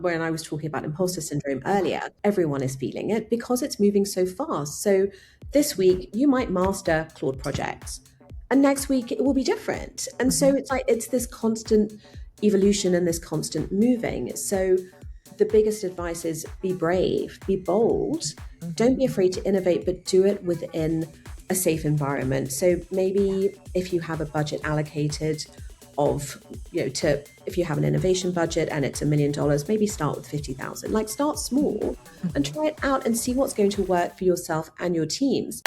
When I was talking about imposter syndrome earlier, everyone is feeling it because it's moving so fast. So this week, you might master Claude projects, and next week it will be different. And so it's this constant evolution and this constant moving. So the biggest advice is be brave, be bold, don't be afraid to innovate, but do it within a safe environment. So maybe if you have a budget allocated of, if you have an innovation budget and it's $1 million, maybe start with 50,000. Like, start small and try it out and see what's going to work for yourself and your teams.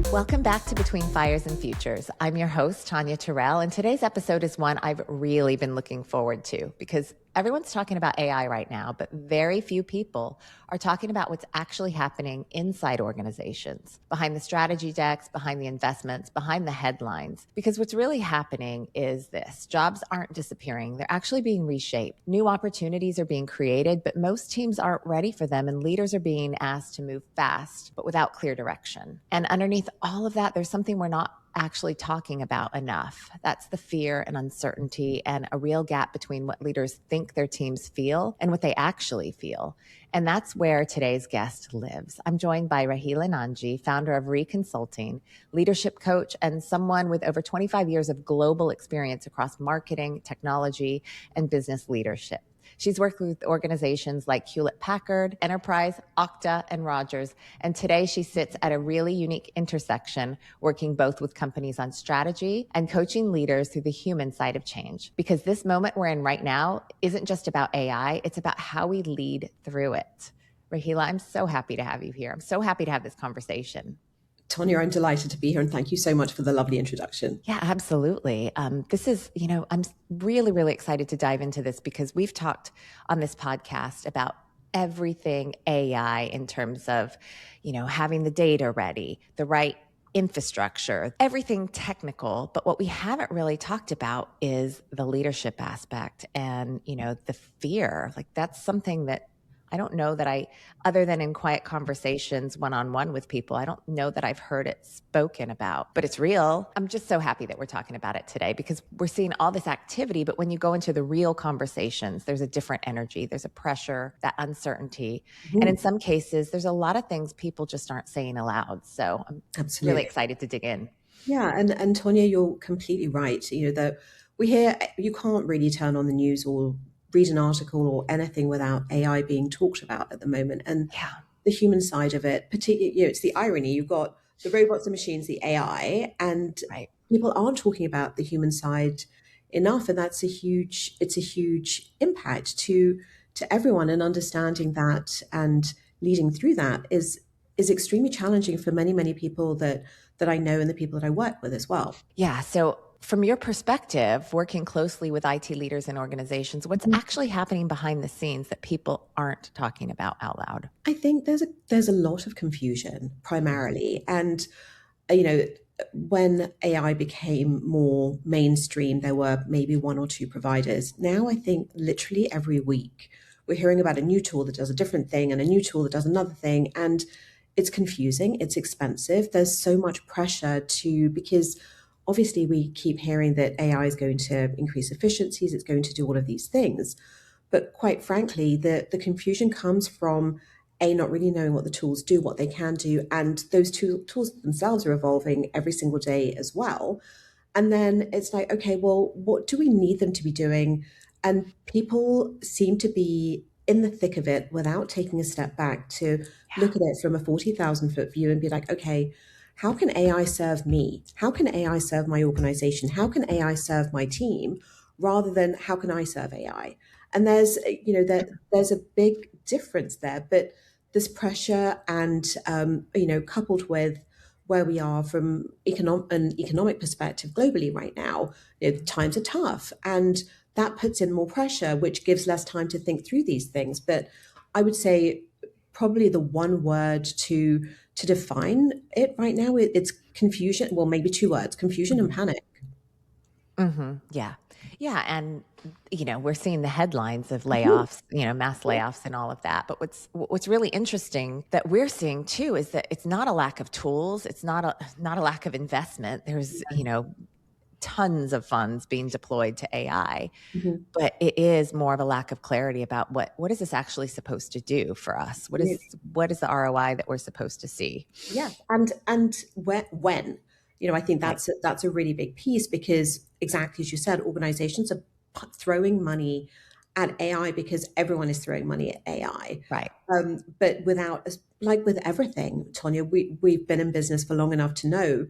Welcome back to Between Fires and Futures. I'm your host, Tonya Terrell, and today's episode is one I've really been looking forward to because everyone's talking about AI right now, but very few people are talking about what's actually happening inside organizations, behind the strategy decks, behind the investments, behind the headlines. Because what's really happening is this: jobs aren't disappearing, they're actually being reshaped. New opportunities are being created, but most teams aren't ready for them, and leaders are being asked to move fast, but without clear direction. And underneath all of that, there's something we're not actually talking about enough. That's the fear and uncertainty and a real gap between what leaders think their teams feel and what they actually feel. And that's where today's guest lives. I'm joined by Raheela Nanji, founder of Reconsulting, leadership coach, and someone with over 25 years of global experience across marketing, technology, and business leadership. She's worked with organizations like Hewlett-Packard, Enterprise, Okta, and Rogers. And today she sits at a really unique intersection, working both with companies on strategy and coaching leaders through the human side of change. Because this moment we're in right now isn't just about AI, it's about how we lead through it. Raheela, I'm so happy to have you here. I'm so happy to have this conversation. Tonya, I'm delighted to be here, and thank you so much for the lovely introduction. Yeah, absolutely. This is, I'm really, really excited to dive into this because we've talked on this podcast about everything AI in terms of, having the data ready, the right infrastructure, everything technical. But what we haven't really talked about is the leadership aspect and, the fear. Like, that's something that I don't know that other than in quiet conversations one-on-one with people, I don't know that I've heard it spoken about, but it's real. I'm just so happy that we're talking about it today because we're seeing all this activity, but when you go into the real conversations, there's a different energy, there's a pressure, that uncertainty. And in some cases, there's a lot of things people just aren't saying aloud. So I'm really excited to dig in. Yeah. And Tonya, you're completely right. That we hear, you can't really turn on the news or read an article or anything without AI being talked about at the moment. And the human side of it, particularly, it's the irony. You've got the robots, the machines, the AI, and people aren't talking about the human side enough. And it's a huge impact to everyone. And understanding that and leading through that is extremely challenging for many, many people that I know and the people that I work with as well. Yeah. So from your perspective, working closely with IT leaders and organizations, what's actually happening behind the scenes that people aren't talking about out loud? I think there's a lot of confusion primarily. And, when AI became more mainstream, there were maybe one or two providers. Now I think literally every week we're hearing about a new tool that does a different thing and a new tool that does another thing. And it's confusing, it's expensive. There's so much pressure because obviously we keep hearing that AI is going to increase efficiencies, it's going to do all of these things. But quite frankly, the confusion comes from not really knowing what the tools do, what they can do, and those tools themselves are evolving every single day as well. And then it's like, okay, well, what do we need them to be doing? And people seem to be in the thick of it without taking a step back to look at it from a 40,000 foot view and be like, okay, how can AI serve me? How can AI serve my organization? How can AI serve my team? Rather than how can I serve AI? And there's a big difference there, but this pressure and, coupled with where we are from an economic perspective globally right now, times are tough, and that puts in more pressure, which gives less time to think through these things. But I would say probably the one word to define it right now, it's confusion. Well, maybe two words: confusion and panic. Yeah. Yeah. And, we're seeing the headlines of layoffs, mass layoffs and all of that. But what's really interesting that we're seeing too is that it's not a lack of tools. It's not a lack of investment. There's, tons of funds being deployed to AI, Mhm. but it is more of a lack of clarity about what is this actually supposed to do for us? What is the ROI that we're supposed to see? Yeah, and when, I think Right, that's a really big piece because exactly as you said, organizations are throwing money at AI because everyone is throwing money at AI. right. But without, like with everything, Tonya, we've been in business for long enough to know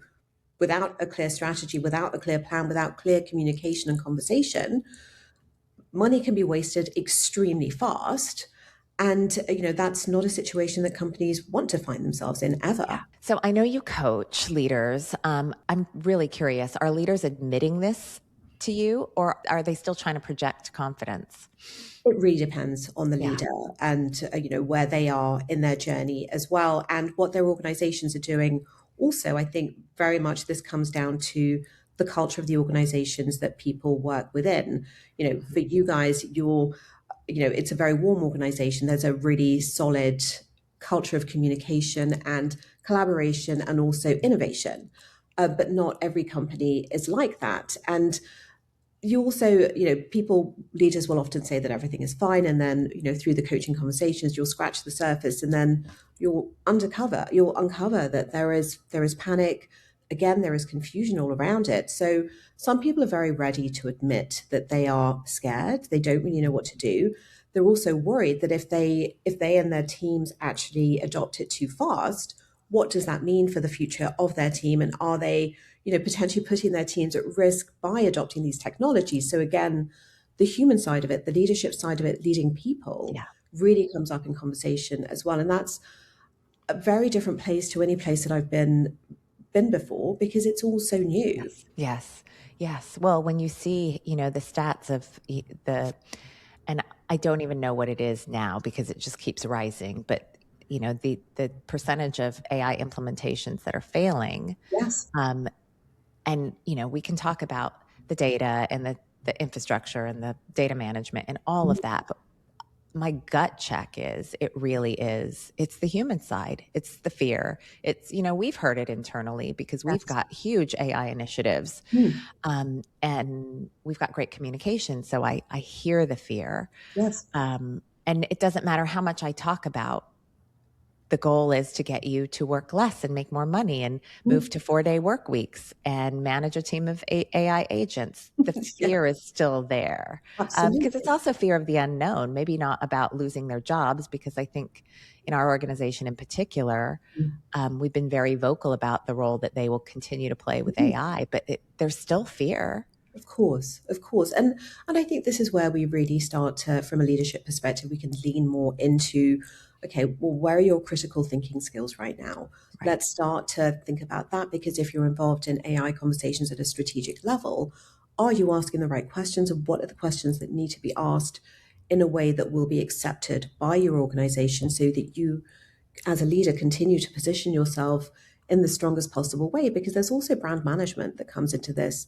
without a clear strategy, without a clear plan, without clear communication and conversation, money can be wasted extremely fast. And that's not a situation that companies want to find themselves in Yeah. ever. So I know you coach leaders. I'm really curious. Are leaders admitting this to you, or are they still trying to project confidence? It really depends on the Yeah. leader and where they are in their journey as well and what their organizations are doing. Also, I think very much this comes down to the culture of the organizations that people work within. For Mhm. you guys, it's a very warm organization. There's a really solid culture of communication and collaboration and also innovation. But not every company is like that. And you also, people, leaders will often say that everything is fine. And then, through the coaching conversations, you'll scratch the surface and then you'll uncover that there is panic. Again, there is confusion all around it. So some people are very ready to admit that they are scared. They don't really know what to do. They're also worried that if they and their teams actually adopt it too fast, what does that mean for the future of their team? And are they potentially putting their teams at risk by adopting these technologies? So again, the human side of it, the leadership side of it, leading people Yeah. really comes up in conversation as well. And that's a very different place to any place that I've been before because it's all so new. Yes. Yes. Yes. Well, when you see, the stats of and I don't even know what it is now because it just keeps rising, but the percentage of AI implementations that are failing, Yes. um, and we can talk about the data and the infrastructure and the data management and all of that, but my gut check is it really is. It's the human side. It's the fear. It's, we've heard it internally because we've Yes. got huge AI initiatives, Hmm. and we've got great communication. So I hear the fear. Yes. And it doesn't matter how much I talk about, the goal is to get you to work less and make more money and move Hmm. to 4-day work weeks and manage a team of AI agents. The Yeah, fear is still there, because it's absolutely. also fear of the unknown, maybe not about losing their jobs, because I think in our organization in particular, we've been very vocal about the role that they will continue to play with Mhm. AI, but there's still fear. Of course, of course. And I think this is where we really start to, from a leadership perspective, we can lean more into, okay, well, where are your critical thinking skills right now? Right. Let's start to think about that because if you're involved in AI conversations at a strategic level, are you asking the right questions and what are the questions that need to be asked in a way that will be accepted by your organization so that you as a leader continue to position yourself in the strongest possible way because there's also brand management that comes into this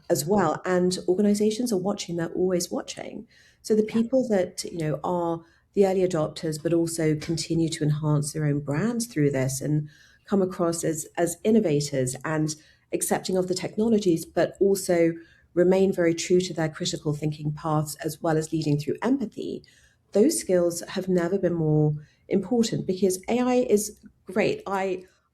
as well and organizations are watching, they're always watching. So the Yeah. people that are the early adopters but also continue to enhance their own brands through this and come across as innovators and accepting of the technologies but also remain very true to their critical thinking paths as well as leading through empathy, those skills have never been more important because AI is great.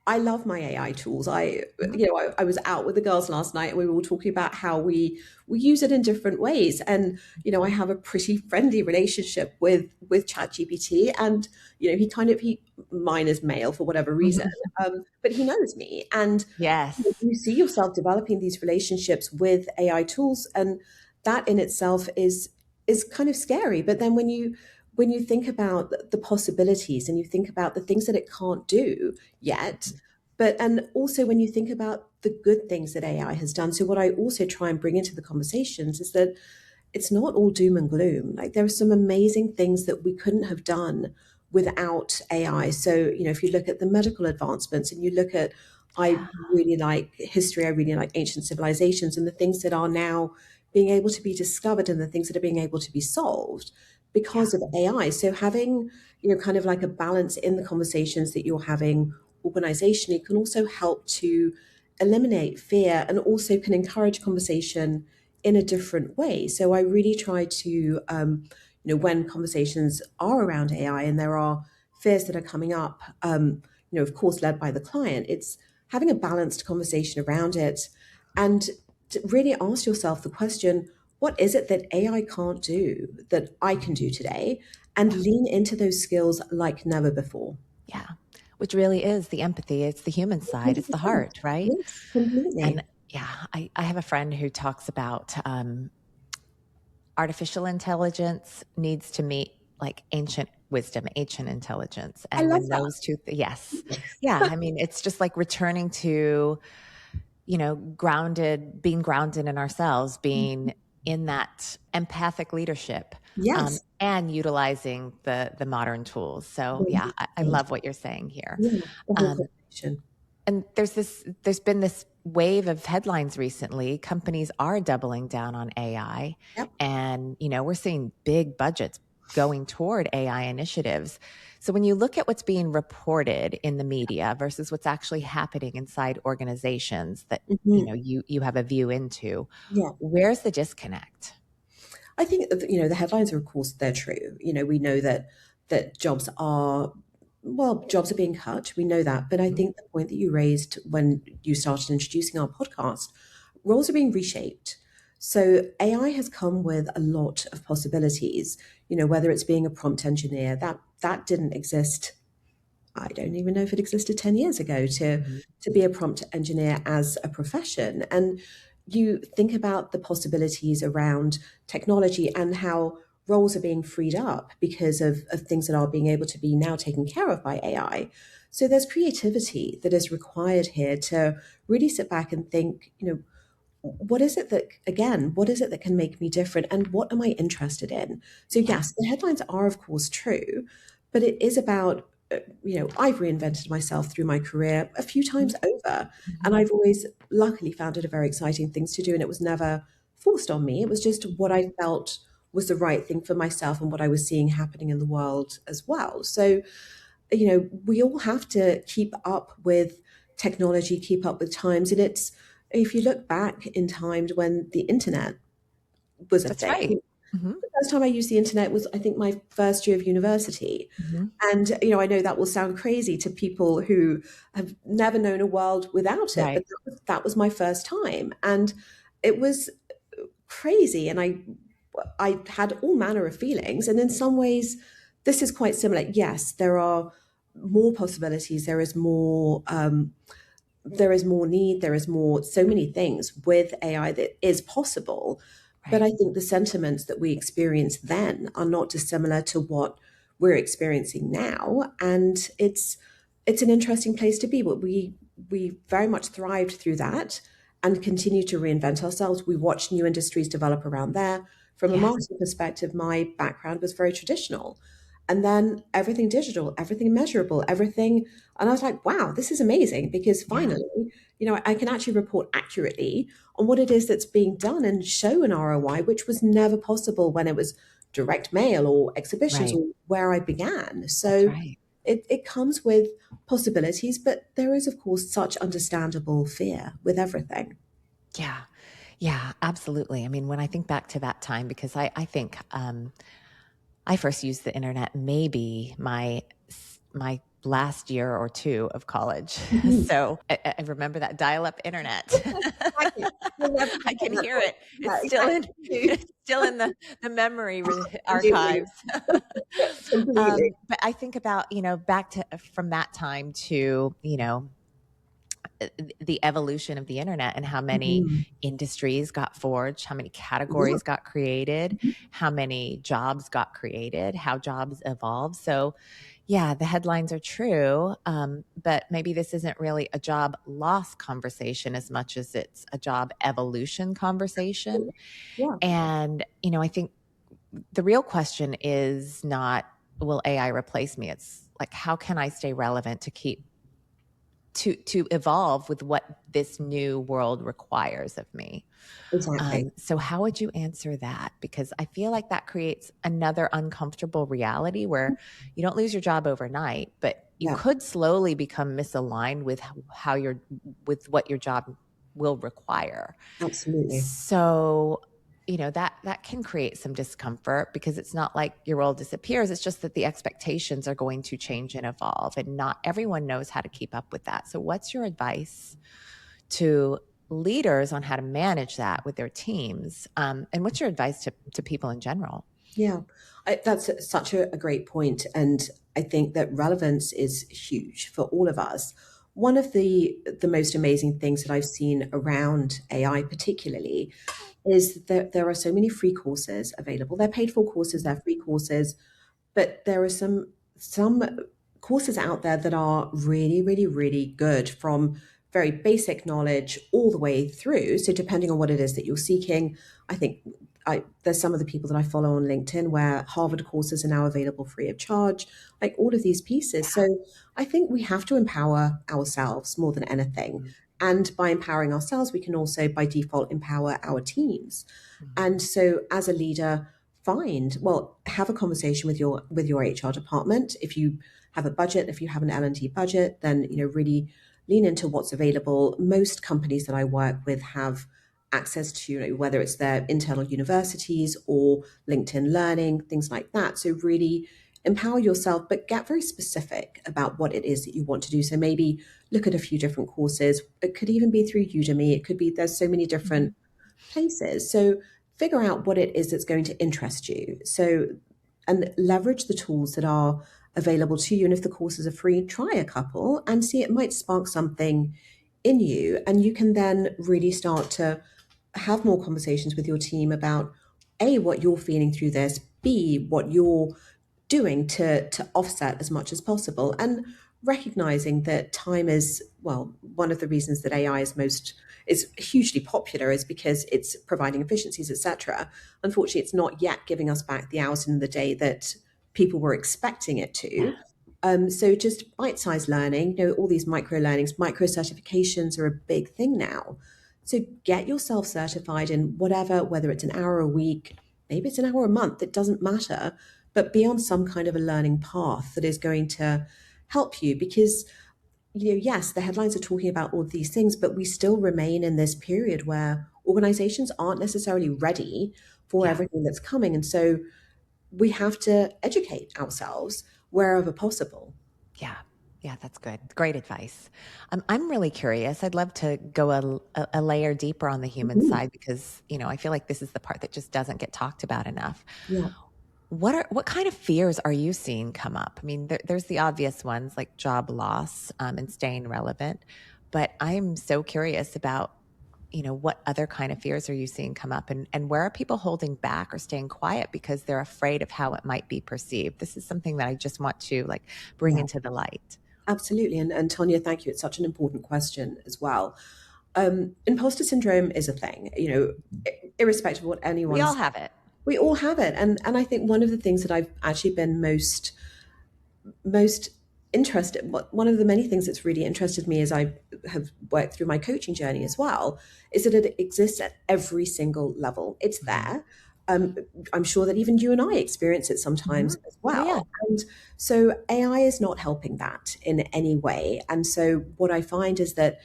I love my AI tools. Mhm. I was out with the girls last night and we were all talking about how we use it in different ways. And I have a pretty friendly relationship with ChatGPT, and he mine is male for whatever reason, but he knows me, and Yes. you see yourself developing these relationships with AI tools, and that in itself is kind of scary. But then when you think about the possibilities and you think about the things that it can't do yet, but and also when you think about the good things that AI has done. So what I also try and bring into the conversations is that it's not all doom and gloom. Like there are some amazing things that we couldn't have done without AI. So, if you look at the medical advancements and you look at, I Yeah. really like history, I really like ancient civilizations and the things that are now being able to be discovered and the things that are being able to be solved Yeah. because of AI. So having, kind of like a balance in the conversations that you're having organizationally can also help to eliminate fear and also can encourage conversation in a different way. So I really try to, when conversations are around AI and there are fears that are coming up, of course, led by the client, it's having a balanced conversation around it and to really ask yourself the question, what is it that AI can't do that I can do today? And Yeah. lean into those skills like never before. Yeah. Which really is the empathy. It's the human side. It's the 100%. heart, right? Yes, completely. And yeah, I have a friend who talks about artificial intelligence needs to meet like ancient wisdom, ancient intelligence. I And love when that. those two, yes. Yeah. I mean, it's just like returning to, being grounded in ourselves, being in that empathic leadership, Yes, and utilizing the modern tools. So yeah, I 100%. love what you're saying here. Yeah, the whole Um, combination. and there's been this wave of headlines recently. Companies are doubling down on AI, Yep. and we're seeing big budgets going toward AI initiatives. So when you look at what's being reported in the media versus what's actually happening inside organizations that Mhm. you have a view into, Yeah. where's the disconnect? I think the headlines are, of course, they're true. We know that jobs are being cut. We know that, but I Mhm. think the point that you raised when you started introducing our podcast, roles are being reshaped. So AI has come with a lot of possibilities. Whether it's being a prompt engineer, that didn't exist. I don't even know if it existed 10 years ago Mhm. to be a prompt engineer as a profession. And you think about the possibilities around technology and how roles are being freed up because of things that are being able to be now taken care of by AI. So there's creativity that is required here to really sit back and think, what is it that can make me different and what am I interested in? So Yeah. yes, the headlines are of course true, but it is about I've reinvented myself through my career a few Mhm. times over, and Mhm. I've always luckily found it a very exciting things to do, and it was never forced on me. It was just what I felt was the right thing for myself and what I was seeing happening in the world as well. So we all have to keep up with technology, keep up with times. And it's, if you look back in times when the internet was a That's thing, right. Mhm. the first time I used the internet was, I think, my first year of university. Mhm. And, I know that will sound crazy to people who have never known a world without it, but Right. that was my first time. And it was crazy. And I had all manner of feelings. And in some ways, this is quite similar. Yes, there are more possibilities. There is more need. There is more, so many things with AI that is possible. But Right. I think the sentiments that we experienced then are not dissimilar to what we're experiencing now. And it's an interesting place to be. But we very much thrived through that and continue to reinvent ourselves. We watched new industries develop around there. From a Yeah. marketing perspective, my background was very traditional. And then everything digital, everything measurable, everything. And I was like, wow, this is amazing because Yeah. finally, I can actually report accurately on what it is that's being done and show an ROI, which was never possible when it was direct mail or exhibitions Right. or where I began. That's So right. it comes with possibilities, but there is, of course, such understandable fear with everything. Yeah. Yeah, absolutely. I mean, when I think back to that time, because I think I first used the internet maybe my last year or two of college. Mhm. So I remember that dial-up internet. Exactly. You'll never I forget can that hear voice. it. Yeah, It's still in exactly. it's still in the memory Absolutely. archives. Completely. But I think about, back to from that time to, the evolution of the internet and how many Mhm. industries got forged, how many Yeah. categories got created, Mhm. how many jobs got created, how jobs evolved. So, yeah, the headlines are true, but maybe this isn't really a job loss conversation as much as it's a job evolution conversation. Yeah, And, I think the real question is not, will AI replace me? It's like, how can I stay relevant to evolve with what this new world requires of me? exactly. So how would you answer that? Because I feel like that creates another uncomfortable reality where you don't lose your job overnight, but you Yeah, could slowly become misaligned with how you're with what your job will require. absolutely. So, that can create some discomfort because it's not like your role disappears. It's just that the expectations are going to change and evolve, and not everyone knows how to keep up with that. So, what's your advice to leaders on how to manage that with their teams? And what's your advice to people in general? Yeah, that's such a great point, and I think that relevance is huge for all of us. One of the most amazing things that I've seen around AI, particularly, is that there are so many free courses available. They're paid for courses, they're free courses, but there are some courses out there that are really, really, really good, from very basic knowledge all the way through. So depending on what it is that you're seeking, I think there's some of the people that I follow on LinkedIn where Harvard courses are now available free of charge, like all of these pieces. So I think we have to empower ourselves more than anything. And by empowering ourselves, we can also by default empower our teams. And so as a leader, have a conversation with your HR department. If you have a budget, if you have an L&D budget, then really lean into what's available. Most companies that I work with have access to, whether it's their internal universities or LinkedIn Learning, things like that. So really empower yourself, but get very specific about what it is that you want to do. So maybe look at a few different courses. It could even be through Udemy. It could be, there's so many different places. So figure out what it is that's going to interest you. So, and leverage the tools that are available to you. And if the courses are free, try a couple and see, it might spark something in you. And you can then really start to have more conversations with your team about A, what you're feeling through this, B, what you're doing to offset as much as possible, and recognizing that time is, well, one of the reasons that AI is hugely popular is because it's providing efficiencies, etc. Unfortunately, it's not yet giving us back the hours in the day that people were expecting it Yeah. to. So just bite-sized learning, all these micro learnings, micro certifications are a big thing now. So get yourself certified in whatever, whether it's an hour a week, maybe it's an hour a month, it doesn't matter, but be on some kind of a learning path that is going to help you. Because yes, the headlines are talking about all these things, but we still remain in this period where organizations aren't necessarily ready for Yeah. everything that's coming. And so we have to educate ourselves wherever possible. Yeah. Yeah, that's good. Great advice. I'm really curious. I'd love to go a layer deeper on the human Mhm. side because, I feel like this is the part that just doesn't get talked about enough. Yeah. What kind of fears are you seeing come up? I mean, there's the obvious ones like job loss and staying relevant, but I'm so curious about what other kind of fears are you seeing come up, and where are people holding back or staying quiet because they're afraid of how it might be perceived? This is something that I just want to bring Yeah. into the light. Absolutely. And Tonya, thank you. It's such an important question as well. Imposter syndrome is a thing, irrespective of what We all anyone's, have it. we all have it. And I think one of the things that I've actually been most interested, one of the many things that's really interested me as I have worked through my coaching journey as well, is that it exists at every single level. It's Mhm. there. um, I'm sure that even you and I experience it sometimes Mhm. as Yeah, yeah. well. And so AI is not helping that in any way. And so what I find is that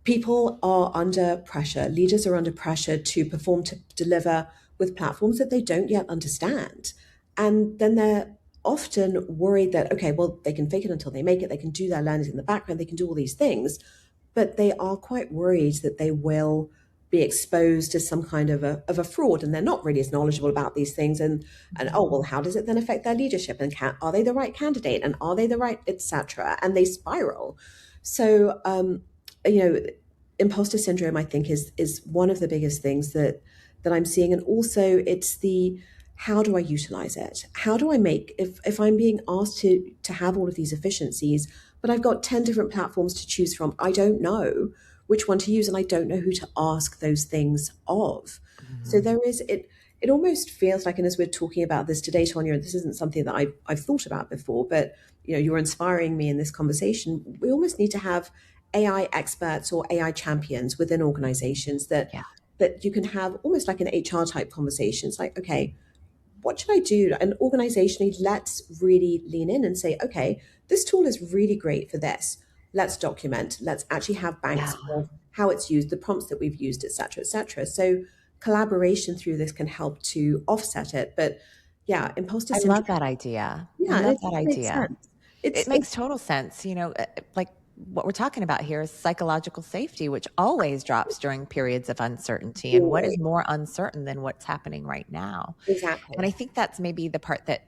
people are under pressure, leaders are under pressure to perform, to deliver with platforms that they don't yet understand. And then they're often worried that, okay, well, they can fake it until they make it, they can do their learning in the background, they can do all these things, but they are quite worried that they will be exposed as some kind of a fraud, and they're not really as knowledgeable about these things. And oh, well, how does it then affect their leadership, and are they the right candidate, and are they the right, etc., and they spiral. So you know imposter syndrome, I think, is one of the biggest things that I'm seeing. And also it's the, how do I utilize it? How do I make, if I'm being asked to have all of these efficiencies, but I've got 10 different platforms to choose from, I don't know which one to use, and I don't know who to ask those things of. So Mhm. there is it almost feels like, and as we're talking about this today, Tonya, and this isn't something that I've thought about before, but you're inspiring me in this conversation. We almost need to have AI experts or AI champions within organizations that Yeah. you can have almost like an HR type conversation. It's like, okay, what should I do? And organizationally, let's really lean in and say, okay, this tool is really great for this. Let's document. Let's actually have Yeah. banks of how it's used, the prompts that we've used, et cetera, et cetera. So collaboration through this can help to offset it. But yeah, imposter I love syndrome. that idea. I Yeah, and love it that just makes idea. sense. It's It makes total sense. Like what we're talking about here is psychological safety, which always drops during periods of uncertainty. And what is always more uncertain than what's happening right now? And exactly. I think that's maybe the part that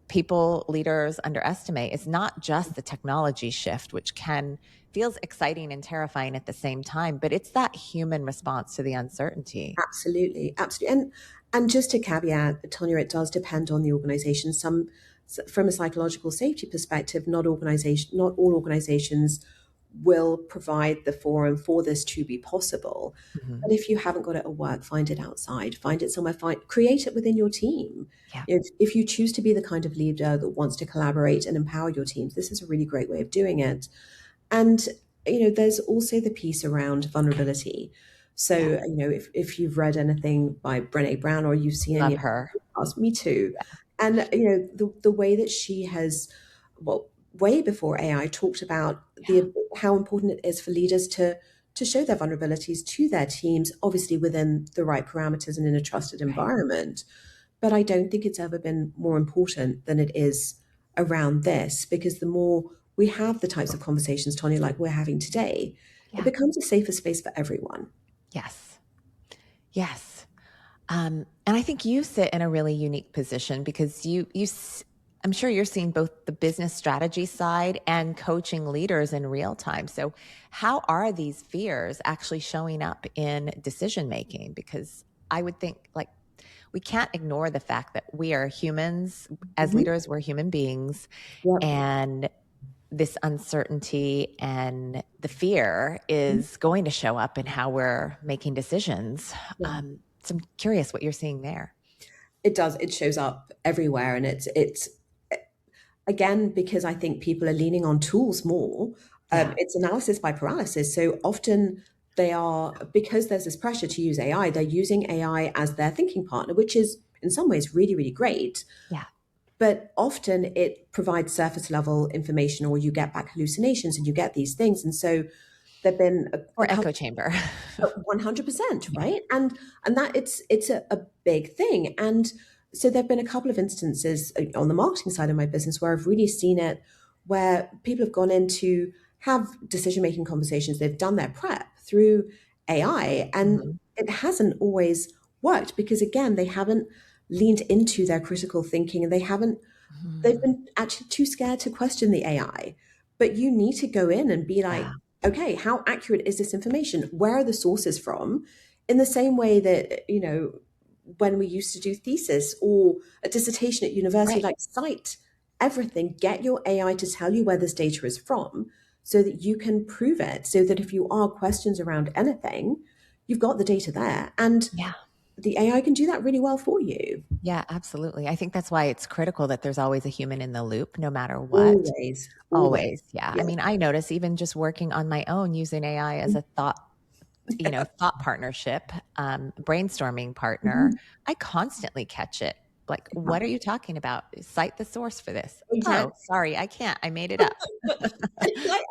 people, leaders underestimate is not just the technology shift, which can feels exciting and terrifying at the same time, but it's that human response to the uncertainty. Absolutely, absolutely. And just to caveat, Tonya, it does depend on the organization. Some from a psychological safety perspective, not all organizations will provide the forum for this to be possible. Mhm. But if you haven't got it at work, find it outside, find it somewhere, create it within your team. Yeah. If you choose to be the kind of leader that wants to collaborate and empower your teams, this is a really great way of doing it. And there's also the piece around vulnerability. So, Yeah. if you've read anything by Brené Brown or you've seen any Love of her. her podcasts, me too. Yeah. And the way that she has, well, way before AI, talked about Yeah. the how important it is for leaders to show their vulnerabilities to their teams, obviously within the right parameters and in a trusted Right. environment. But I don't think it's ever been more important than it is around this, because the more we have the types of conversations, Tonya, like we're having today, it Yeah. becomes a safer space for everyone. Yes. Yes. And I think you sit in a really unique position because I'm sure you're seeing both the business strategy side and coaching leaders in real time. So, how are these fears actually showing up in decision making? Because I would think like we can't ignore the fact that we are humans as Mhm. leaders, we're human beings, Yep. and this uncertainty and the fear Mhm. is going to show up in how we're making decisions. Yeah. So I'm curious what you're seeing there. It does. It shows up everywhere, and it's again because I think people are leaning on tools more. Yeah. It's analysis by paralysis. So often they are, because there's this pressure to use AI. They're using AI as their thinking partner, which is in some ways really, really great. Yeah. But often it provides surface level information, or you get back hallucinations and you get these things. And so there've been a Or couple. echo chamber. 100%, Yeah. right? And that it's a big thing. And so there've been a couple of instances on the marketing side of my business where I've really seen it, where people have gone in to have decision making conversations. They've done their prep through AI, and Mhm. it hasn't always worked because, again, they haven't leaned into their critical thinking, and they've Mhm. been actually too scared to question the AI. But you need to go in and be Yeah. like, okay, how accurate is this information? Where are the sources from? In the same way that, when we used to do thesis or a dissertation at university, Right. like, cite everything, get your AI to tell you where this data is from so that you can prove it. So that if you are questions around anything, you've got the data there. And Yeah. the AI can do that really well for you. Yeah, absolutely. I think that's why it's critical that there's always a human in the loop, no matter what. Always, always. Always. Yeah. I Yeah. mean, I notice even just working on my own using AI as a thought partnership, brainstorming partner, Mhm. I constantly catch it. Like, what are you talking about? Cite the source for this. Oh, Exactly. sorry, I can't. I made it up. Like,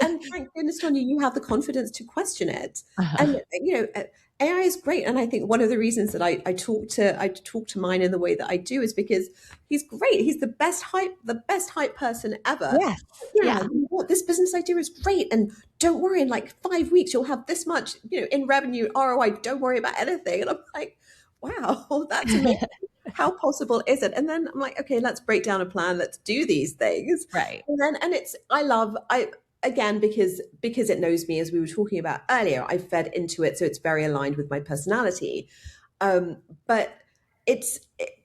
and thank goodness, Tonya, you have the confidence to question it. And Uh-huh. AI is great, and I think one of the reasons that I talk to mine in the way that I do is because he's great. He's the best hype person ever. Yes. Yeah, Yeah. you know what? This business idea is great, and don't worry. In like 5 weeks, you'll have this much, in revenue ROI. Don't worry about anything. And I'm like, wow, that's amazing. How possible is it? And then I'm like, okay, let's break down a plan. Let's do these things. Right. And it's I again, because it knows me, as we were talking about earlier, I fed into it, so it's very aligned with my personality. But it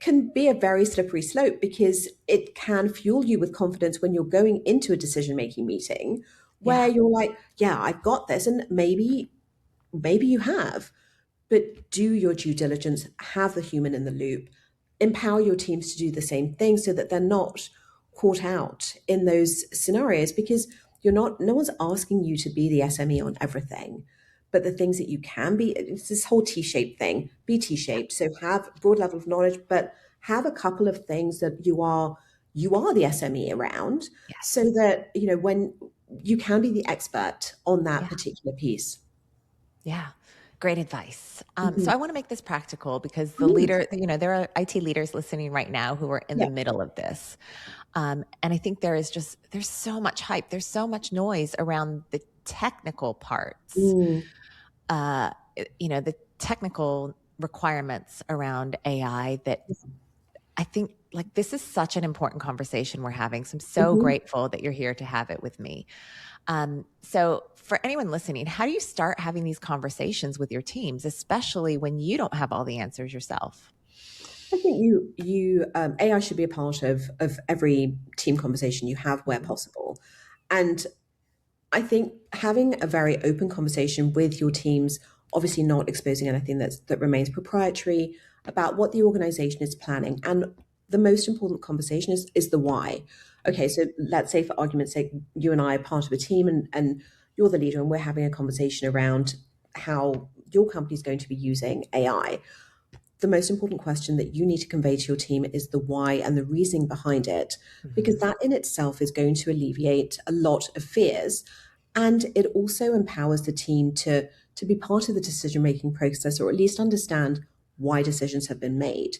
can be a very slippery slope because it can fuel you with confidence when you're going into a decision making meeting where Yeah. you're like, yeah, I've got this, and maybe you have, but do your due diligence, have the human in the loop, empower your teams to do the same thing so that they're not caught out in those scenarios, because no one's asking you to be the SME on everything. but the things that you can be, it's this whole T-shaped thing, be T-shaped. So have broad level of knowledge, but have a couple of things that you are the SME around, so Yes. that when you can be the expert on that Yeah. particular piece. Yeah. Great advice. So Mhm. I want to make this practical because the Mm. leader, there are IT leaders listening right now who are in the Yeah. middle of this. And I think there's so much hype, there's so much noise around the technical parts, Mm. the technical requirements around AI that I think like this is such an important conversation we're having. So I'm so Mhm. grateful that you're here to have it with me. So for anyone listening, how do you start having these conversations with your teams, especially when you don't have all the answers yourself? I think AI should be a part of every team conversation you have where Mhm. possible. And I think having a very open conversation with your teams, obviously not exposing anything that remains proprietary, about what the organization is planning. And the most important conversation is the why. Okay, so let's say for argument's sake, you and I are part of a team, and you're the leader, and we're having a conversation around how your company is going to be using AI. The most important question that you need to convey to your team is the why and the reasoning behind it, because Mhm. that in itself is going to alleviate a lot of fears. And it also empowers the team to be part of the decision making process, or at least understand why decisions have been made.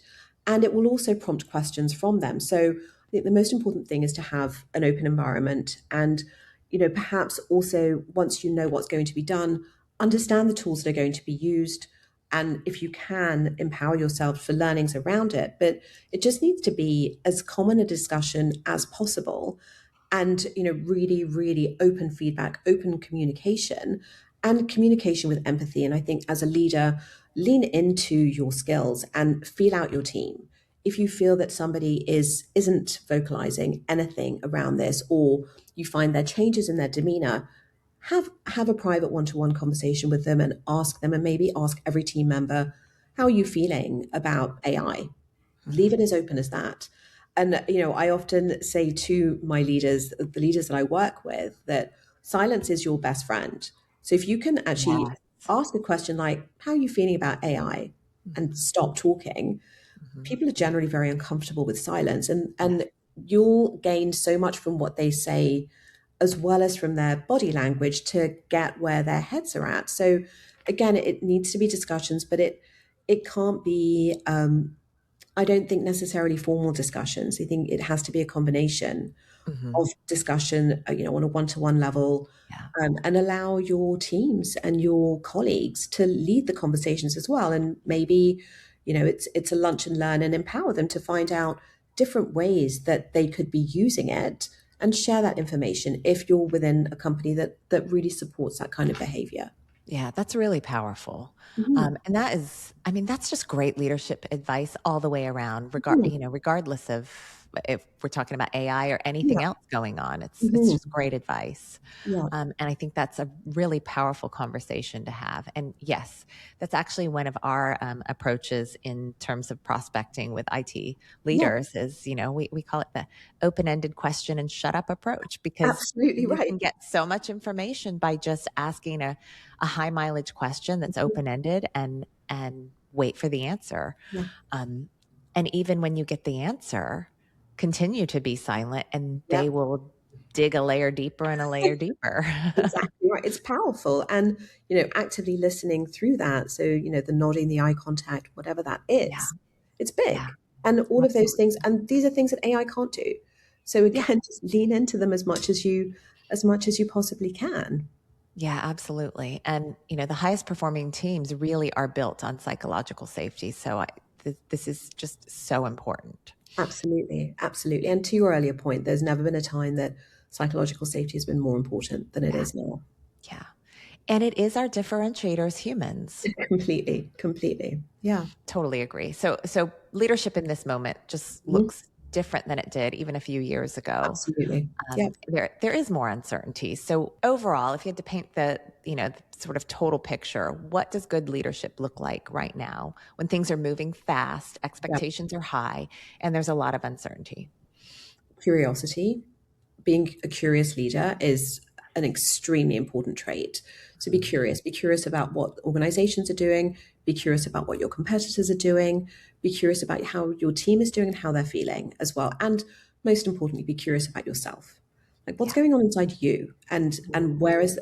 And it will also prompt questions from them. So I think the most important thing is to have an open environment, and perhaps also, once you know what's going to be done, understand the tools that are going to be used, and if you can, empower yourself for learnings around it. But it just needs to be as common a discussion as possible, and really, really open feedback, open communication, and communication with empathy. And I think as a leader, lean into your skills and feel out your team. If you feel that somebody isn't vocalizing anything around this, or you find their changes in their demeanor, have a private one-to-one conversation with them, and ask them, and maybe ask every team member, how are you feeling about AI? Leave it Mhm. as open as that. And I often say to my leaders, the leaders that I work with, that silence is your best friend. So if you can actually Yes. ask a question like, how are you feeling about AI, and Mhm. stop talking, Mhm. people are generally very uncomfortable with silence, and Yes. you'll gain so much from what they say, as well as from their body language, to get where their heads are at. So again, it needs to be discussions, but it can't be, I don't think, necessarily formal discussions. I think it has to be a combination Mhm. of discussion, on a one-to-one level, Yeah. and allow your teams and your colleagues to lead the conversations as well. And maybe, it's a lunch and learn, and empower them to find out different ways that they could be using it, and share that information if you're within a company that really supports that kind of behavior. Yeah, that's really powerful. Mhm. And that is, I mean, that's just great leadership advice all the way around, Mhm. regardless of if we're talking about AI or anything Yeah. else going on. It's Mhm. just great advice. Yeah. And I think that's a really powerful conversation to have. And yes, that's actually one of our approaches in terms of prospecting with IT Yeah. leaders is, we call it the open-ended question and shut up approach, because Absolutely you right. can get so much information by just asking a high mileage question that's Mhm. open ended and wait for the answer. Yeah. Um, and even when you get the answer, continue to be silent, and Yeah. they will dig a layer deeper and a layer deeper. Exactly right. It's powerful. And, actively listening through that. So, the nodding, the eye contact, whatever that Yeah, is, it's yeah, big. And all of those absolutely. things. And these are things that AI can't do. So Yeah, again, just lean into them as much as you possibly can. yeah, absolutely. And the highest performing teams really are built on psychological safety. So this is just so important. Absolutely. Absolutely. And to your earlier point, there's never been a time that psychological safety has been more important than it Yeah, is now. yeah. And it is our differentiator as humans. Completely. Completely. Yeah. Totally agree. So leadership in this moment just Mhm. looks different than it did even a few years ago. Absolutely. Yeah. There is more uncertainty. So overall, if you had to paint the sort of total picture, what does good leadership look like right now when things are moving fast, Yeah. expectations are high, and there's a lot of uncertainty? Curiosity. Being a curious leader is an extremely important trait. So be curious about what organizations are doing, be curious about what your competitors are doing, be curious about how your team is doing and how they're feeling as well. And most importantly, be curious about yourself. Like what's Yeah. going on inside you and where is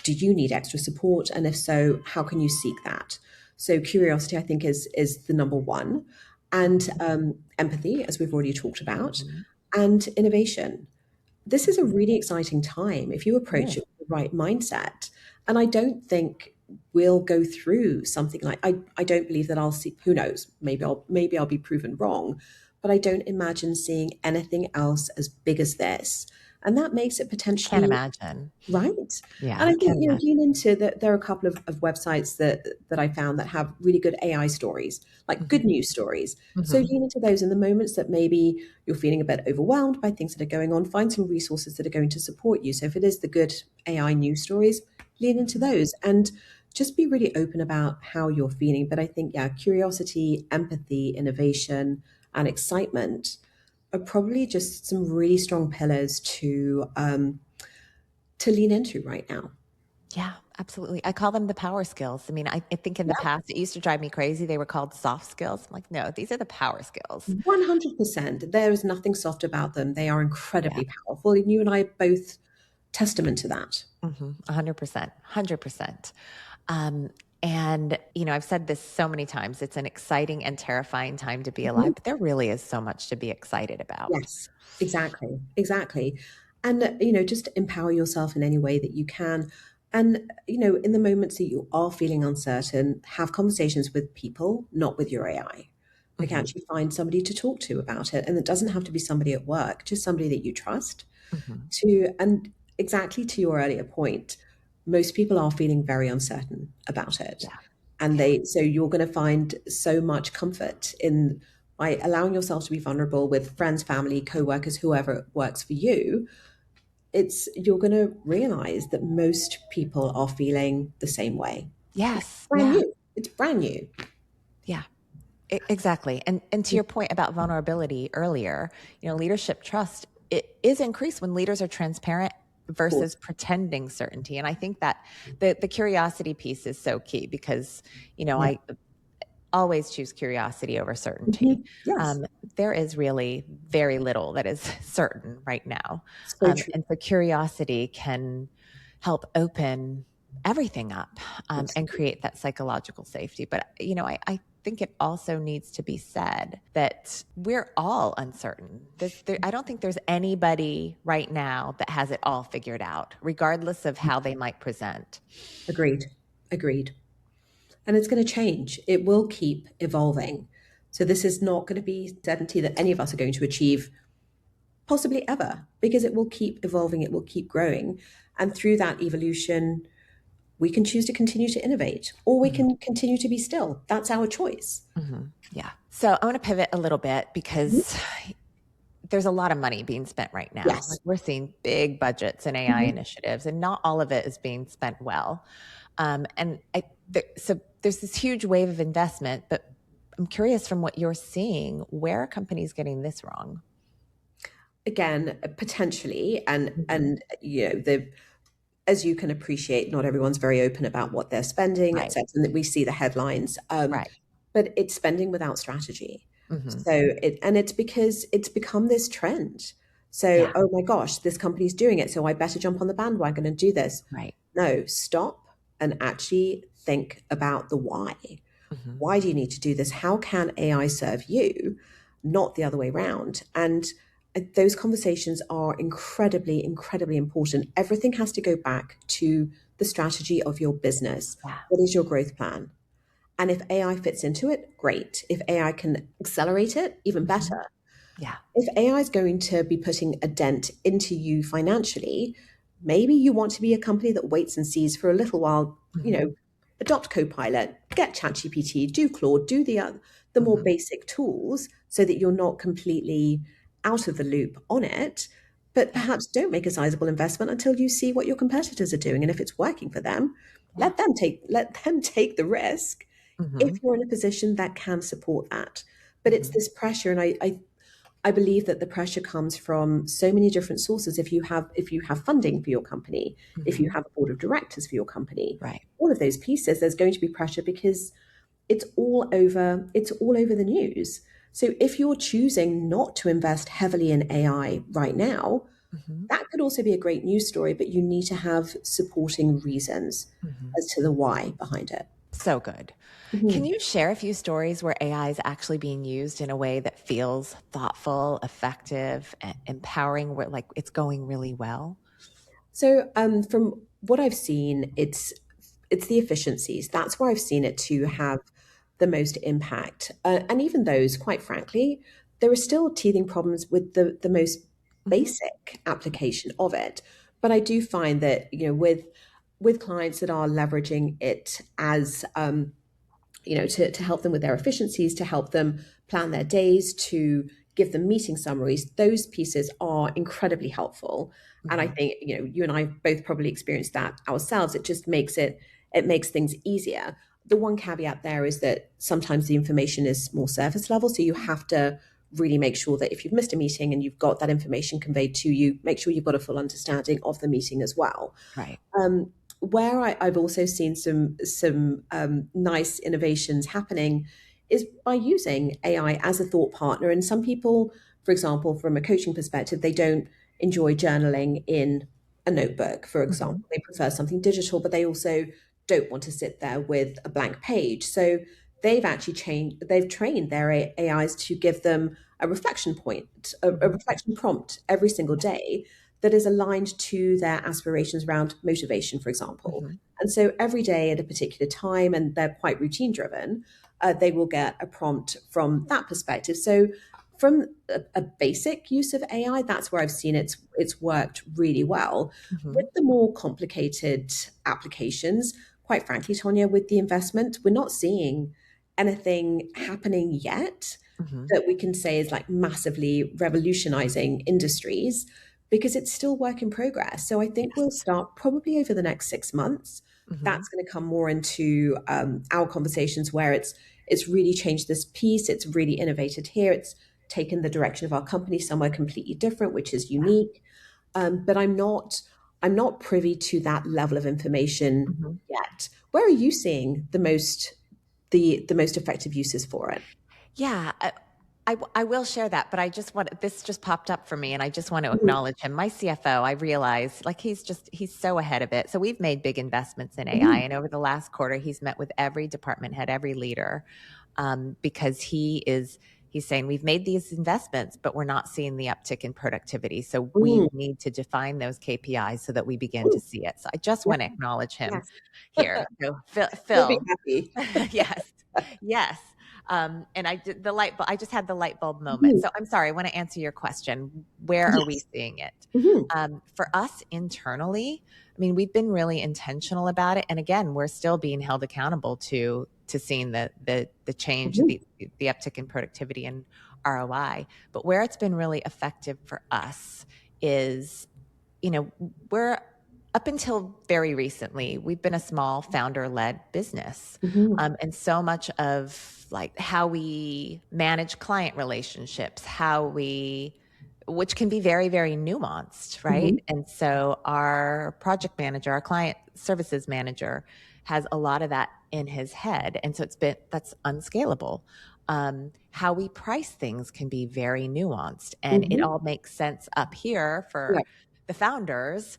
do you need extra support? And if so, how can you seek that? So curiosity, I think, is the number one, and empathy, as we've already talked about, Mhm. and innovation. This is a Mhm. really exciting time if you It approach is. it with the right mindset. And I don't think we'll go through something like I don't believe that I'll see, who knows, maybe I'll be proven wrong, but I don't imagine seeing anything else as big as this. And that makes it I can't potentially imagine. right. Yeah, And I I think, can't imagine. lean into that. There are a couple of websites that I found that have really good AI stories, like good Mhm. news stories. So Mhm. lean into those in the moments that maybe you're feeling a bit overwhelmed by things that are going on. Find some resources that are going to support you. So if it is the good AI news stories, lean into Mhm. those and just be really open about how you're feeling. But I think, yeah, curiosity, empathy, innovation, and excitement are probably just some really strong pillars to lean into right now. Yeah, absolutely. I call them the power skills. I mean, I think in the Yeah, past, it used to drive me crazy. They were called soft skills. I'm like, no, these are the power skills. 100%. There is nothing soft about them. They are Yeah. incredibly powerful. And you and I are both testament to that. 100%. 100%. Um, and, I've said this so many times. It's an exciting and terrifying time to be Mhm. alive, but there really is so much to be excited about. Yes, exactly. Exactly. And, just empower yourself in any way that you can. And, in the moments that you are feeling uncertain, have conversations with people, not with your AI. Like Hmm. actually find somebody to talk to about it. And it doesn't have to be somebody at work, just somebody that you trust Hmm. to, and exactly to your earlier point, most people are feeling very uncertain about it. Yeah. And Yeah. so you're going to find so much comfort in by allowing yourself to be vulnerable with friends, family, co-workers, whoever works for you. You're going to realize that most people are feeling the same way. Yes. Brand Yeah. new. It's brand new. Yeah. Exactly. And to your point about vulnerability earlier, leadership trust it is increased when leaders are transparent Of versus course. pretending certainty. And I think that the curiosity piece is so key because, Yeah. I always choose curiosity over certainty. Mhm. Yes. Um, there is really very little that is certain right now. So true. And so curiosity can help open everything up and Absolutely. create that psychological safety. But, I think it also needs to be said that we're all uncertain. I don't think there's anybody right now that has it all figured out, regardless of how they might present. Agreed. Agreed. And it's going to change. It will keep evolving. So this is not going to be certainty that any of us are going to achieve possibly ever because it will keep evolving, it will keep growing. And through that evolution, we can choose to continue to innovate or we Mhm. can continue to be still. That's our choice. Yeah. So I want to pivot a little bit Mhm. because there's a lot of money being spent right now. Like Yes. we're seeing big budgets and AI Mhm. initiatives, and not all of it is being spent well. So there's this huge wave of investment, but I'm curious from what you're seeing, where are companies getting this wrong? Again, potentially, Mhm. and the as you can appreciate, not everyone's very open about what they're spending, Right. etc. And that we see the headlines, Right. but it's spending without strategy. Hmm. So it's because it's become this trend. So, Yeah. oh my gosh, this company's doing it, so I better jump on the bandwagon and do this. Right. No, stop and actually think about the why. Hmm. Why do you need to do this? How can AI serve you, not the other way around? And those conversations are incredibly, incredibly important. Everything has to go back to the strategy of your business. Yeah. What is your growth plan? And if AI fits into it, great. If AI can accelerate it, even Hmm. better. Yeah. If AI is going to be putting a dent into you financially, maybe you want to be a company that waits and sees for a little while, Hmm. adopt Copilot, get ChatGPT, do Claude, do the more Hmm. basic tools so that you're not completely out of the loop on it. But Yeah. perhaps don't make a sizable investment until you see what your competitors are doing. And if it's working for them, Yeah. let them take the risk if Hmm. you're in a position that can support that. But it's Hmm. this pressure, and I I believe that the pressure comes from so many different sources. If you have funding for your company, if you Mm-hmm. have a board of directors for your company, Right. all of those pieces, there's going to be pressure because it's all over the news. So if you're choosing not to invest heavily in AI right now, Mm-hmm. that could also be a great news story, but you need to have supporting reasons Mm-hmm. as to the why behind it. So good. Can Mhm. you share a few stories where AI is actually being used in a way that feels thoughtful, effective, and empowering, where like it's going really well? So, from what I've seen, it's the efficiencies. That's where I've seen it to have the most impact. And even those, quite frankly, there are still teething problems with the most Mm-hmm. basic application of it. But I do find that with clients that are leveraging it as to help them with their efficiencies, to help them plan their days, to give them meeting summaries, those pieces are incredibly helpful. And I Mm-hmm. think, you and I both probably experienced that ourselves. It makes things easier. The one caveat there is that sometimes the information is more surface level. So you have to really make sure that if you've missed a meeting and you've got that information conveyed to you, make sure you've got a full understanding of the meeting as well. Right. Where I've also seen some nice innovations happening is by using AI as a thought partner. And some people, for example, from a coaching perspective, they don't enjoy journaling in a notebook, for Mm-hmm. example. They prefer something digital, but they also don't want to sit there with a blank page. So they've trained their AIs to give them a reflection point, a Mm-hmm. reflection prompt every single day that is aligned to their aspirations around motivation, for example. Mm-hmm. And so every day at a particular time, and they're quite routine driven, they will get a prompt from that perspective. So from a basic use of AI, that's where I've seen it's worked really well. Mm-hmm. With the more complicated applications, quite frankly, Tonya, with the investment, we're not seeing anything happening yet Mm-hmm. that we can say is like massively revolutionizing industries because it's still work in progress. So I think we'll Yes. start probably over the next 6 months. Mm-hmm. That's going to come more into our conversations where it's really changed this piece. It's really innovated here. It's taken the direction of our company somewhere completely different, which is Yeah. unique. But I'm not privy to that level of information Mm-hmm. yet. Where are you seeing the most effective uses for it? Yeah, I will share that, but I just want this just popped up for me, and I just want to Mhm, acknowledge him. My CFO, I realize, like he's so ahead of it. So we've made big investments in AI, mhm, and over the last quarter, he's met with every department head, every leader, because he's saying we've made these investments, but we're not seeing the uptick in productivity. So we mhm, need to define those KPIs so that we begin to mhm. see it. So I just Yeah, want to acknowledge him yes. here. So He'll be Phil, happy. yes, yes. And I did the light bulb, I just had the light bulb moment. Mhm. So I'm sorry, I want to answer your question. Where are we Yes. seeing it? Mhm, For us internally, I mean, we've been really intentional about it. And again, we're still being held accountable to seeing the change, mhm, the uptick in productivity and ROI. But where it's been really effective for us is, we're up until very recently, we've been a small founder led business. mhm, And so much of like how we manage client relationships, which can be very, very nuanced, right? mhm, And so our project manager, our client services manager, has a lot of that in his head. And so that's unscalable. How we price things can be very nuanced, and it mhm. all makes sense up here Yeah. for the founders,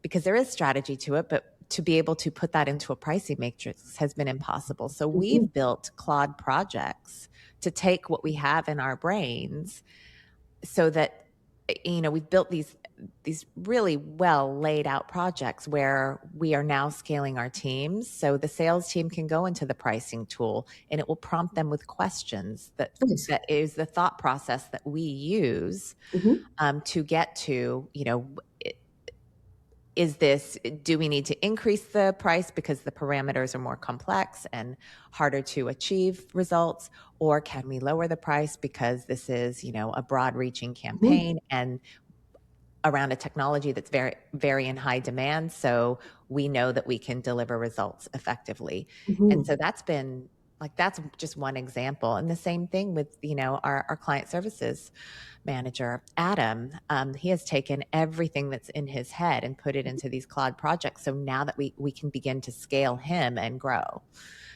because there is strategy to it, but to be able to put that into a pricing matrix has been impossible. So Mhm, we've built Claude projects to take what we have in our brains so that we've built these really well laid out projects where we are now scaling our teams, so the sales team can go into the pricing tool and it will prompt them with questions nice. that is the thought process that we use, Mhm, to get to, is this, do we need to increase the price because the parameters are more complex and harder to achieve results, or can we lower the price because this is, a broad reaching mhm, campaign and around a technology that's very, very in high demand, so we know that we can deliver results effectively. And mhm. so that's been Like that's just one example. And the same thing with, our client services manager, Adam. He has taken everything that's in his head and put it into these Claude projects. So now that we can begin to scale him and grow.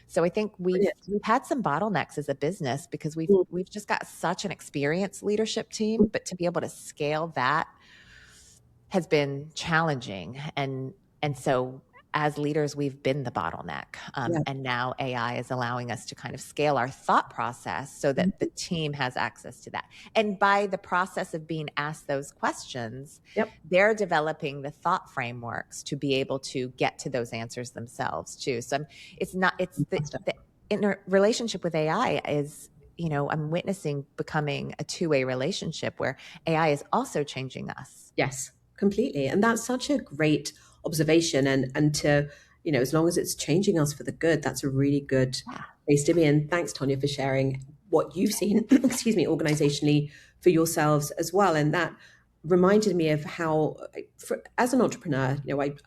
So I think we've had some bottlenecks as a business because we've just got such an experienced leadership team, but to be able to scale that has been challenging. And so as leaders, we've been the bottleneck. Yeah. And now AI is allowing us to kind of scale our thought process so that the team has access to that. And by the process of being asked those questions, Yep. they're developing the thought frameworks to be able to get to those answers themselves too. So it's the relationship with AI is, I'm witnessing becoming a two-way relationship where AI is also changing us. Yes, completely. And that's such a great observation. And to, as long as it's changing us for the good, that's a really good Yeah. place to be. And thanks, Tonya, for sharing what you've seen, excuse me, organizationally for yourselves as well. And that reminded me of how, as an entrepreneur,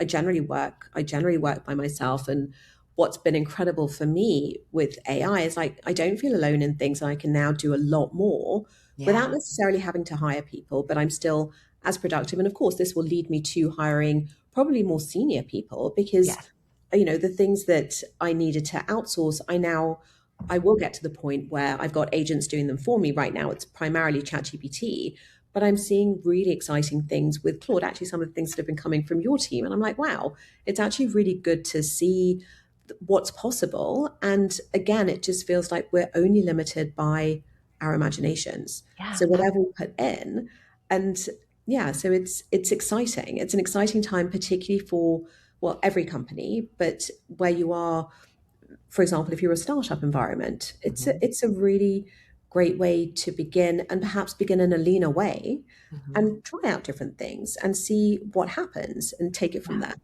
I generally work by myself. And what's been incredible for me with AI is like, I don't feel alone in things. And I can now do a lot more without Yeah. necessarily having to hire people, but I'm still as productive. And of course, this will lead me to hiring probably more senior people because, Yes. the things that I needed to outsource, I will get to the point where I've got agents doing them for me. Right now, it's primarily ChatGPT, but I'm seeing really exciting things with Claude. Actually, some of the things that have been coming from your team, and I'm like, wow, it's actually really good to see what's possible. And again, it just feels like we're only limited by our imaginations. Yeah. So whatever we put in, and yeah, so it's exciting. It's an exciting time, particularly for, well, every company, but where you are, for example, if you're a startup environment, Mhm. it's a really great way to begin, and perhaps begin in a leaner way Mhm. and try out different things and see what happens and take it from Yeah. there.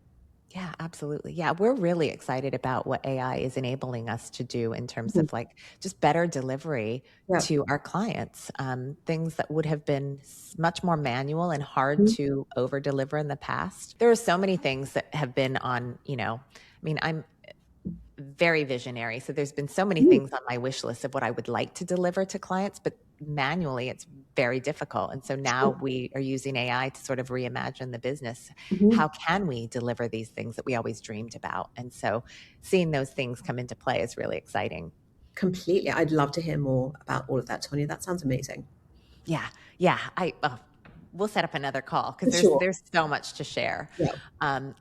Yeah, absolutely. Yeah, we're really excited about what AI is enabling us to do in terms Mhm. of like just better delivery Yeah. to our clients. Things that would have been much more manual and hard Mhm. to over deliver in the past. There are so many things that have been on, I'm very visionary. So there's been so many Mhm. things on my wish list of what I would like to deliver to clients, but manually it's very difficult. And so now Sure. we are using AI to sort of reimagine the business. Mhm. How can we deliver these things that we always dreamed about? And so seeing those things come into play is really exciting. Completely. I'd love to hear more about all of that, Tonya. That sounds amazing. Yeah. Yeah. We'll set up another call because For there's sure. there's so much to share. Yeah.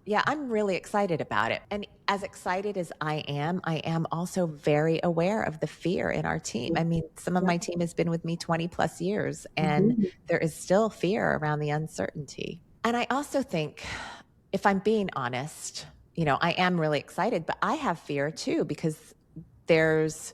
Yeah, I'm really excited about it. And as excited as I am also very aware of the fear in our team. I mean, some of Yeah. my team has been with me 20 plus years, and Mhm. there is still fear around the uncertainty. And I also think, if I'm being honest, I am really excited, but I have fear too because there's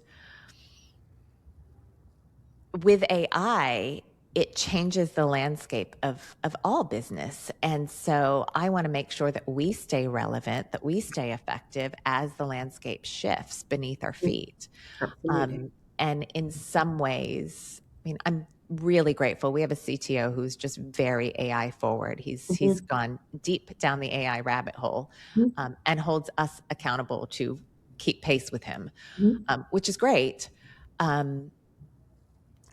with AI, it changes the landscape of all business. And so I want to make sure that we stay relevant, that we stay effective as the landscape shifts beneath our Mhm. feet. Absolutely. And in some ways, I'm really grateful. We have a CTO who's just very AI forward. He's Mhm. gone deep down the AI rabbit hole, Mhm. and holds us accountable to keep pace with him, Mhm. which is great. Um,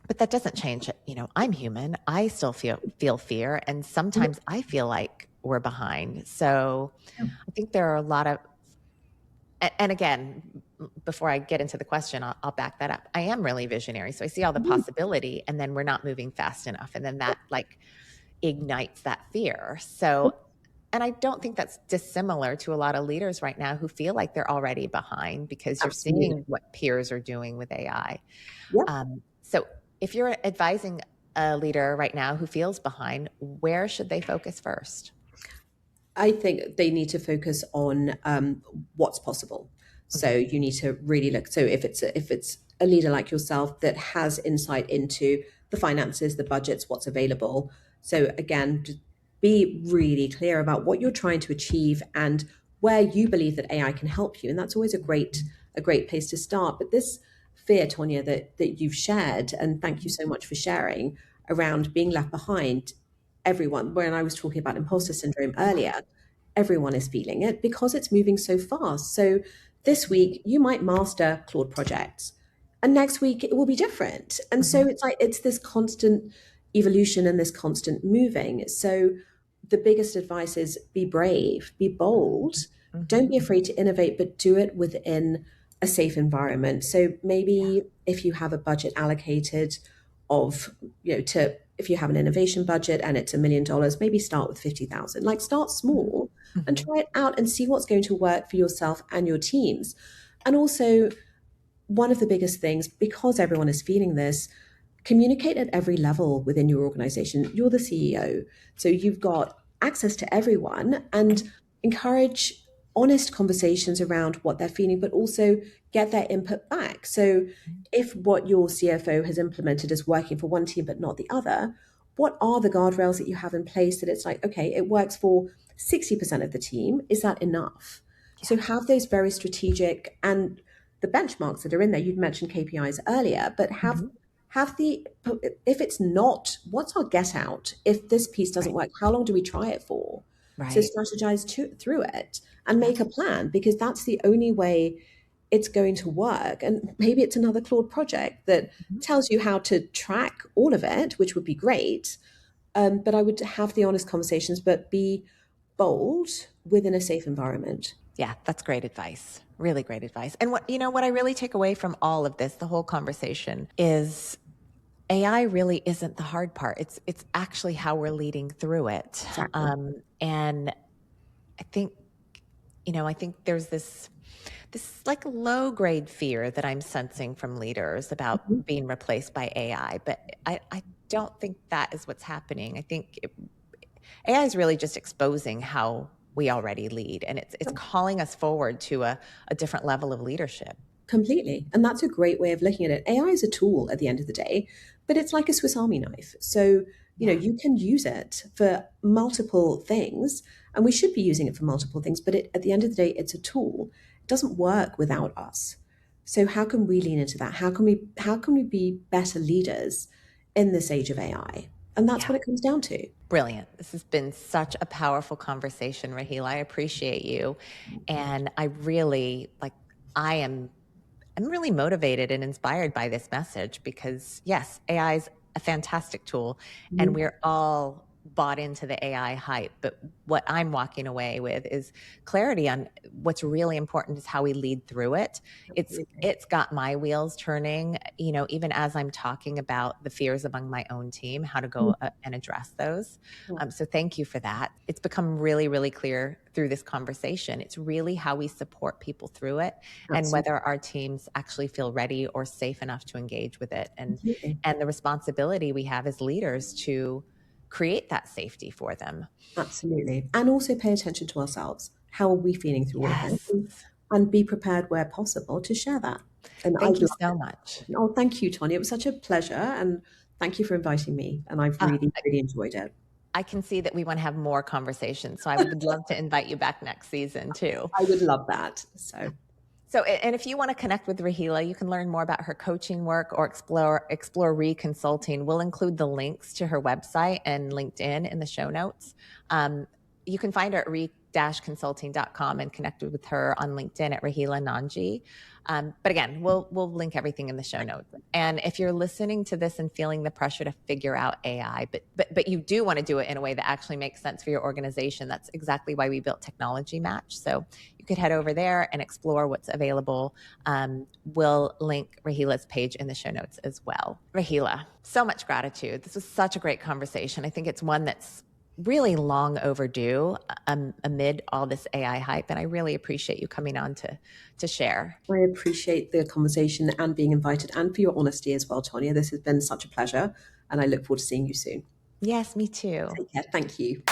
but that doesn't change it. I'm human. I still feel fear, and Mhm. sometimes I feel like we're behind. So Yeah. I think there are a lot of, and again, before I get into the question, I'll back that up. I am really visionary, so I see all the Mhm. possibility, and then we're not moving fast enough, and then that like ignites that fear. Mhm. So, and I don't think that's dissimilar to a lot of leaders right now who feel like they're already behind because you're Absolutely. seeing what peers are doing with AI. Yeah. So if you're advising a leader right now who feels behind, where should they focus first? I think they need to focus on what's possible. So Mhm. you need to really look. So if it's a leader like yourself that has insight into the finances, the budgets, what's available. So again, just be really clear about what you're trying to achieve and where you believe that AI can help you. And that's always a great place to start. But this fear, Tonya, that you've shared, and thank you Mhm. so much for sharing around being left behind. Everyone, when I was talking about imposter syndrome Yeah. earlier, everyone is feeling it because it's moving so fast. So this week you might master Claude projects, and next week it will be different. And so Mhm. it's like it's this constant evolution and this constant moving. So the biggest advice is be brave, be bold, don't Mhm. be afraid to innovate, but do it within a safe environment. So Yeah. maybe if you have a budget allocated of, to if you have an innovation budget and it's $1 million, maybe start with 50,000. Like start Mhm. small and Mhm. try it out and see what's going to work for yourself and your teams. And also, one of the biggest things, because everyone is feeling this, communicate at every level within your organization. You're the CEO, so you've got access to everyone, and encourage honest conversations around what they're feeling, but also get their input back. So if what your CFO has implemented is working for one team but not the other, what are the guardrails that you have in place that it's like, okay, it works for 60% of the team. Is that enough? So Yeah. have those very strategic and the benchmarks that are in there. You'd mentioned KPIs earlier, but Mhm. have the if it's not, what's our get out? If this piece doesn't Right. work, how long do we try it for? So Right. strategize through it and Yeah. make a plan, because that's the only way it's going to work. And maybe it's another Claude project that Mhm. tells you how to track all of it, which would be great. But I would have the honest conversations, but be bold within a safe environment. Yeah, that's great advice. Really great advice. And what I really take away from all of this, the whole conversation, is AI really isn't the hard part. It's actually how we're leading through it. Exactly. And I think, I think there's this like low grade fear that I'm sensing from leaders Mhm. about being replaced by AI, but I don't think that is what's happening. I think AI is really just exposing how we already lead, and it's calling us forward to a different level of leadership. Completely. And that's a great way of looking at it. AI is a tool at the end of the day, but it's like a Swiss Army knife. So, Yeah. you can use it for multiple things, and we should be using it for multiple things, but at the end of the day, it's a tool. It doesn't work without us. So how can we lean into that? How can we be better leaders in this age of AI? And that's Yeah. what it comes down to. Brilliant. This has been such a powerful conversation, Raheel. I appreciate you. And I really I am I'm really motivated and inspired by this message because yes, AI is a fantastic tool and Mhm. we're all bought into the AI hype. But what I'm walking away with is clarity on what's really important is how we lead through it. It's Absolutely. it's got my wheels turning, even as I'm talking about the fears among my own team, how to go and address those. So thank you for that. It's become really, really clear through this conversation. It's really how we support people through it and Absolutely. whether our teams actually feel ready or safe enough to engage with it, and Absolutely. and the responsibility we have as leaders to create that safety for them. Absolutely. And also pay attention to ourselves. How are we feeling through all of it? Yes. And be prepared where possible to share that. And I Thank you love so it. much. Oh, thank you, Tonya. It was such a pleasure. And thank you for inviting me. And I've uh, really, really enjoyed it. I can see that we want to have more conversations, so I would love to invite you back next season too. I would love that. So So, and if you want to connect with Raheela, you can learn more about her coaching work or explore reconsulting. We'll include the links to her website and LinkedIn in the show notes. You can find her at re-consulting.com and connect with her on LinkedIn at Raheela Nanji. But again, we'll link everything in the show notes. And if you're listening to this and feeling the pressure to figure out AI, but you do want to do it in a way that actually makes sense for your organization, that's exactly why we built Technology Match. So you could head over there and explore what's available. We'll link Raheela's page in the show notes as well. Raheela, so much gratitude. This was such a great conversation. I think it's one that's really long overdue amid all this AI hype. And I really appreciate you coming on to share. I appreciate the conversation and being invited, and for your honesty as well, Tonya. This has been such a pleasure. And I look forward to seeing you soon. Yes, me too. Take care. Thank you.